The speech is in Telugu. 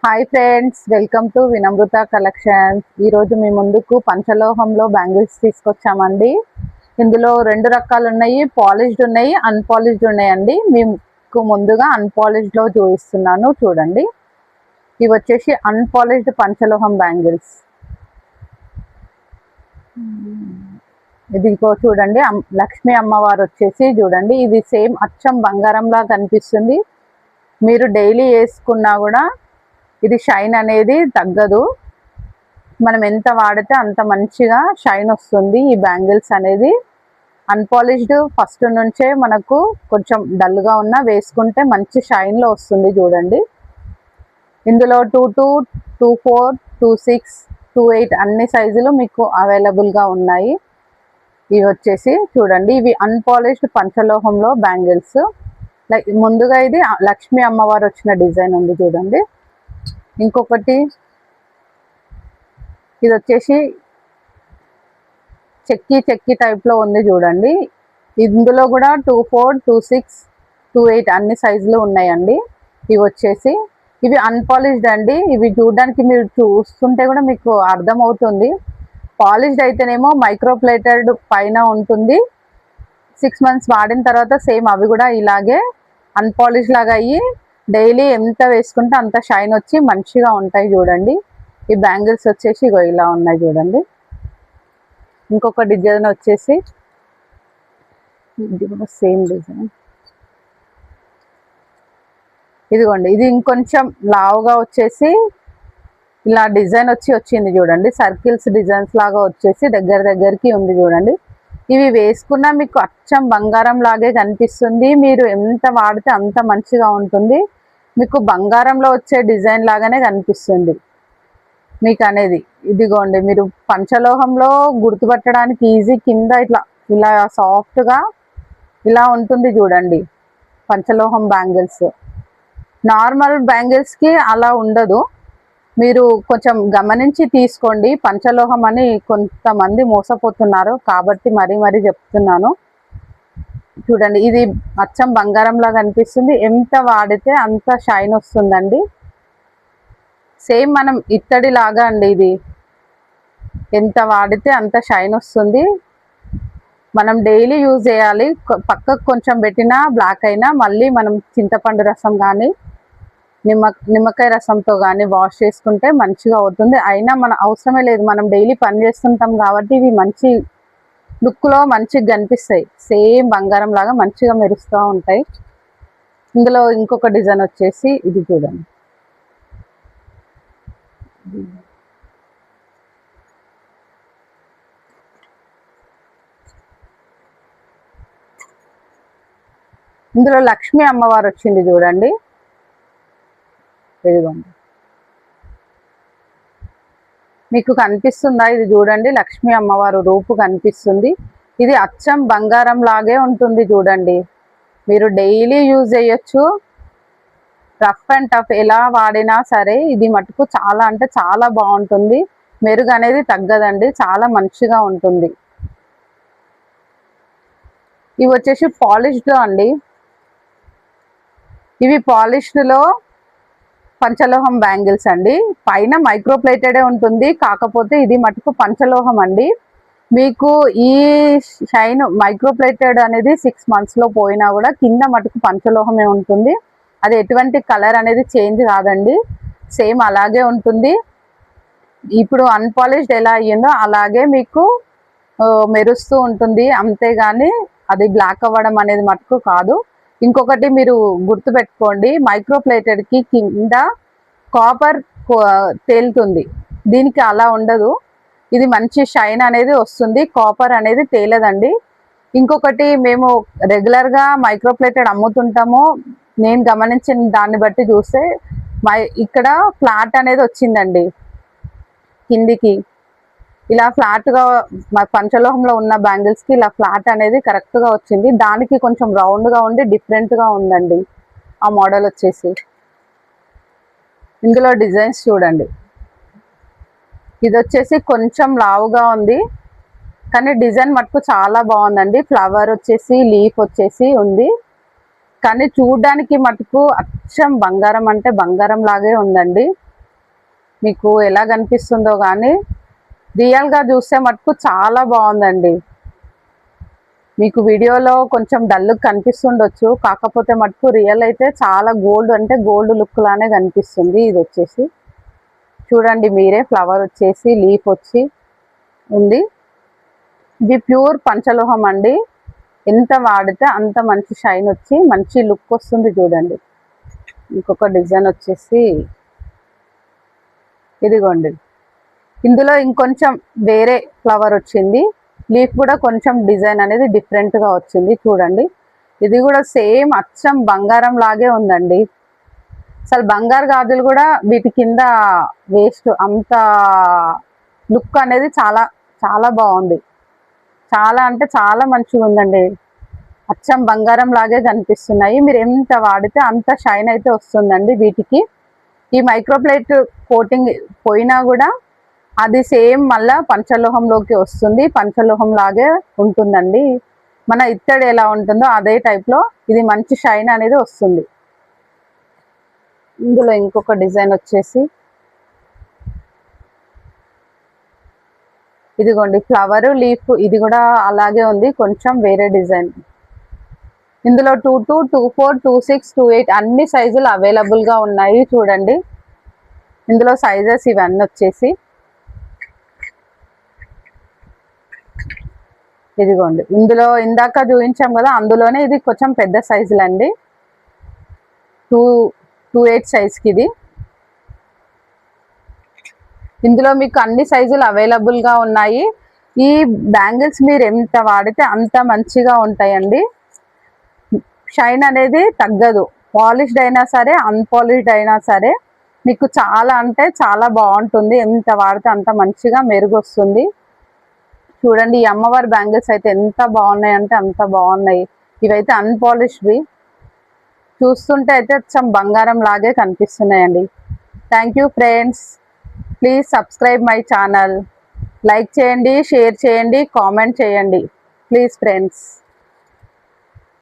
Hi friends, welcome to Vinamrata collections. ఈరోజు మీ ముందుకు పంచలోహంలో బ్యాంగిల్స్ తీసుకొచ్చామండి. ఇందులో రెండు రకాలు ఉన్నాయి, పాలిష్డ్ ఉన్నాయి, అన్పాలిష్డ్ ఉన్నాయండి. మీకు ముందుగా అన్పాలిష్డ్లో చూపిస్తున్నాను, చూడండి. ఇవి వచ్చేసి అన్పాలిష్డ్ పంచలోహం బ్యాంగిల్స్. ఇది చూడండి, లక్ష్మీ అమ్మవారు వచ్చేసి చూడండి, ఇది సేమ్ అచ్చం బంగారంలా కనిపిస్తుంది. మీరు డైలీ వేసుకున్నా కూడా ఇది షైన్ అనేది తగ్గదు. మనం ఎంత వాడితే అంత మంచిగా షైన్ వస్తుంది. ఈ బ్యాంగిల్స్ అనేది అన్పాలిష్డ్ ఫస్ట్ నుంచే మనకు కొంచెం డల్గా ఉన్నా వేసుకుంటే మంచి షైన్లో వస్తుంది. చూడండి, ఇందులో 22, 24, 26, 28 అన్ని సైజులు మీకు అవైలబుల్గా ఉన్నాయి. ఇవి వచ్చేసి చూడండి, ఇవి అన్పాలిష్డ్ పంచలోహంలో బ్యాంగిల్స్. ముందుగా ఇది లక్ష్మీ అమ్మవారు వచ్చిన డిజైన్ ఉంది చూడండి. ఇంకొకటి ఇది వచ్చేసి చెక్కి టైప్లో ఉంది చూడండి. ఇందులో కూడా 24, 26, 28 అన్ని సైజులు ఉన్నాయండి. ఇవి వచ్చేసి ఇవి అన్పాలిష్డ్ అండి. ఇవి చూడడానికి మీరు చూస్తుంటే కూడా మీకు అర్థమవుతుంది. పాలిష్డ్ అయితేనేమో మైక్రోప్లేటెడ్ పైన ఉంటుంది. 6 months వాడిన తర్వాత సేమ్ అవి కూడా ఇలాగే అన్పాలిష్ లాగా అయ్యి డైలీ ఎంత వేసుకుంటే అంత షైన్ వచ్చి మంచిగా ఉంటాయి. చూడండి, ఈ బ్యాంగిల్స్ వచ్చేసి ఇగో ఇలా ఉన్నాయి చూడండి. ఇంకొక డిజైన్ వచ్చేసి ఇది కూడా సేమ్ డిజైన్. ఇదిగోండి, ఇది ఇంకొంచెం లావుగా వచ్చేసి ఇలా డిజైన్ వచ్చింది చూడండి. సర్కిల్స్ డిజైన్స్ లాగా వచ్చేసి దగ్గరికి ఉంది చూడండి. ఇవి వేసుకున్నా మీకు అచ్చం బంగారం లాగే కనిపిస్తుంది. మీరు ఎంత వాడితే అంత మంచిగా ఉంటుంది. మీకు బంగారంలో వచ్చే డిజైన్ లాగానే కనిపిస్తుంది మీకు అనేది. ఇదిగోండి, మీరు పంచలోహంలో గుర్తుపట్టడానికి ఈజీ. కింద ఇలా సాఫ్ట్గా ఇలా ఉంటుంది చూడండి పంచలోహం బ్యాంగిల్స్. నార్మల్ బ్యాంగిల్స్కి అలా ఉండదు. మీరు కొంచెం గమనించి తీసుకోండి. పంచలోహం అని కొంతమంది మోసపోతున్నారు కాబట్టి మరీ చెప్తున్నాను. చూడండి, ఇది అచ్చం బంగారంలా కనిపిస్తుంది. ఎంత వాడితే అంత షైన్ వస్తుందండి. సేమ్ మనం ఇత్తడి లాగా అండి. ఇది ఎంత వాడితే అంత షైన్ వస్తుంది. మనం డైలీ యూజ్ చేయాలి. పక్కకు కొంచెం పెట్టినా బ్లాక్ అయినా మళ్ళీ మనం చింతపండు రసం కానీ నిమ్మకాయ రసంతో కానీ వాష్ చేసుకుంటే మంచిగా అవుతుంది. అయినా మన అవసరమే లేదు, మనం డైలీ పని చేస్తుంటాం కాబట్టి ఇవి మంచి లుక్లో మంచిగా కనిపిస్తాయి. సేమ్ బంగారం లాగా మంచిగా మెరుస్తూ ఉంటాయి. ఇందులో ఇంకొక డిజైన్ వచ్చేసి ఇది చూడండి. ఇందులో లక్ష్మీ అమ్మవారు వచ్చింది చూడండి. ఇదిగోండి, మీకు కనిపిస్తుందా? ఇది చూడండి, లక్ష్మీ అమ్మవారు రూపు కనిపిస్తుంది. ఇది అచ్చం బంగారం లాగే ఉంటుంది చూడండి. మీరు డైలీ యూజ్ చేయొచ్చు. రఫ్ అండ్ టఫ్ ఎలా వాడినా సరే ఇది మటుకు చాలా అంటే చాలా బాగుంటుంది. మెరుగు అనేది తగ్గదండి, చాలా మంచిగా ఉంటుంది. ఇవి వచ్చేసి పాలిష్డ్లో అండి. ఇవి పాలిష్డ్లో పంచలోహం బ్యాంగిల్స్ అండి. పైన మైక్రోప్లేటెడే ఉంటుంది, కాకపోతే ఇది మటుకు పంచలోహం అండి. మీకు ఈ షైన్ మైక్రోప్లేటెడ్ అనేది 6 monthsలో పోయినా కూడా కింద మటుకు పంచలోహమే ఉంటుంది. అది ఎటువంటి కలర్ అనేది చేంజ్ కాదండి, సేమ్ అలాగే ఉంటుంది. ఇప్పుడు అన్పాలిష్డ్ ఎలా అయ్యిందో అలాగే మీకు మెరుస్తూ ఉంటుంది, అంతేగాని అది బ్లాక్ అవ్వడం అనేది మటుకు కాదు. ఇంకొకటి మీరు గుర్తుపెట్టుకోండి, మైక్రోప్లేటెడ్కి కింద కాపర్ తేలుతుంది, దీనికి అలా ఉండదు. ఇది మంచి షైన్ అనేది వస్తుంది, కాపర్ అనేది తేలదండి. ఇంకొకటి మేము రెగ్యులర్గా మైక్రోప్లేటెడ్ అమ్ముతుంటాము. నేను గమనించిన దాన్ని బట్టి చూస్తే ఇక్కడ ఫ్లాట్ అనేది వచ్చిందండి కిందికి. ఇలా ఫ్లాట్గా పంచలోహంలో ఉన్న బ్యాంగిల్స్కి ఇలా ఫ్లాట్ అనేది కరెక్ట్గా వచ్చింది. దానికి కొంచెం రౌండ్గా ఉండి డిఫరెంట్గా ఉందండి ఆ మోడల్ వచ్చేసి. ఇందులో డిజైన్స్ చూడండి. ఇది వచ్చేసి కొంచెం లావుగా ఉంది, కానీ డిజైన్ మటుకు చాలా బాగుందండి. ఫ్లవర్ వచ్చేసి లీఫ్ వచ్చేసి ఉంది, కానీ చూడడానికి మటుకు అచ్చం బంగారం అంటే బంగారం లాగే ఉందండి. మీకు ఎలా కనిపిస్తుందో కానీ రియల్గా చూస్తే మటుకు చాలా బాగుందండి. మీకు వీడియోలో కొంచెం డల్ కనిపిస్తుండొచ్చు, కాకపోతే మటుకు రియల్ అయితే చాలా గోల్డ్ అంటే గోల్డ్ లుక్ లానే కనిపిస్తుంది. ఇది వచ్చేసి చూడండి మీరే, ఫ్లవర్ వచ్చేసి లీఫ్ వచ్చి ఉంది. ఇది ప్యూర్ పంచలోహం అండి. ఎంత వాడితే అంత మంచి షైన్ వచ్చి మంచి లుక్ వస్తుంది. చూడండి ఇంకొక డిజైన్ వచ్చేసి ఇదిగోండి, ఇందులో ఇంకొంచెం వేరే ఫ్లవర్ వచ్చింది. లీఫ్ కూడా కొంచెం డిజైన్ అనేది డిఫరెంట్గా వచ్చింది. చూడండి ఇది కూడా సేమ్ అచ్చం బంగారం లాగే ఉందండి. అసలు బంగారు గాజులు కూడా వీటి కింద వేస్ట్, అంత లుక్ అనేది చాలా చాలా బాగుంది. చాలా అంటే చాలా మంచిగా ఉందండి. అచ్చం బంగారం లాగే కనిపిస్తున్నాయి. మీరు ఎంత వాడితే అంత షైన్ అయితే వస్తుందండి. వీటికి ఈ మైక్రోప్లేట్ కోటింగ్ పోయినా కూడా అది సేమ్ మళ్ళా పంచలోహంలోకి వస్తుంది. పంచలోహం లాగే ఉంటుందండి. మన ఇత్తడి ఎలా ఉంటుందో అదే టైప్లో ఇది మంచి షైన్ అనేది వస్తుంది. ఇందులో ఇంకొక డిజైన్ వచ్చేసి ఇదిగోండి, ఫ్లవర్ లీఫ్ ఇది కూడా అలాగే ఉంది, కొంచెం వేరే డిజైన్. ఇందులో 22, 24, 26, 28 అన్ని సైజులు అవైలబుల్గా ఉన్నాయి. చూడండి ఇందులో సైజెస్ ఇవన్నీ వచ్చేసి ఇదిగోండి, ఇందులో ఇందాక చూపించాం కదా, అందులోనే ఇది కొంచెం పెద్ద సైజులండి. 28 సైజ్కి ఇది. ఇందులో మీకు అన్ని సైజులు అవైలబుల్గా ఉన్నాయి. ఈ బ్యాంగిల్స్ మీరు ఎంత వాడితే అంత మంచిగా ఉంటాయండి. షైన్ అనేది తగ్గదు. పాలిష్డ్ అయినా సరే, అన్పాలిష్డ్ అయినా సరే మీకు చాలా అంటే చాలా బాగుంటుంది. ఎంత వాడితే అంత మంచిగా మెరుగు వస్తుంది. చూడండి ఈ అమ్మవారి బ్యాంగిల్స్ అయితే ఎంత బాగున్నాయి అంటే అంత బాగున్నాయి. ఇవైతే అన్పాలిష్డ్వి, చూస్తుంటే అయితే కొంచెం బంగారం లాగే కనిపిస్తున్నాయండి. Thank you friends. Please subscribe my channel. Like చేయండి, షేర్ చేయండి, కామెంట్ చేయండి ప్లీజ్ ఫ్రెండ్స్.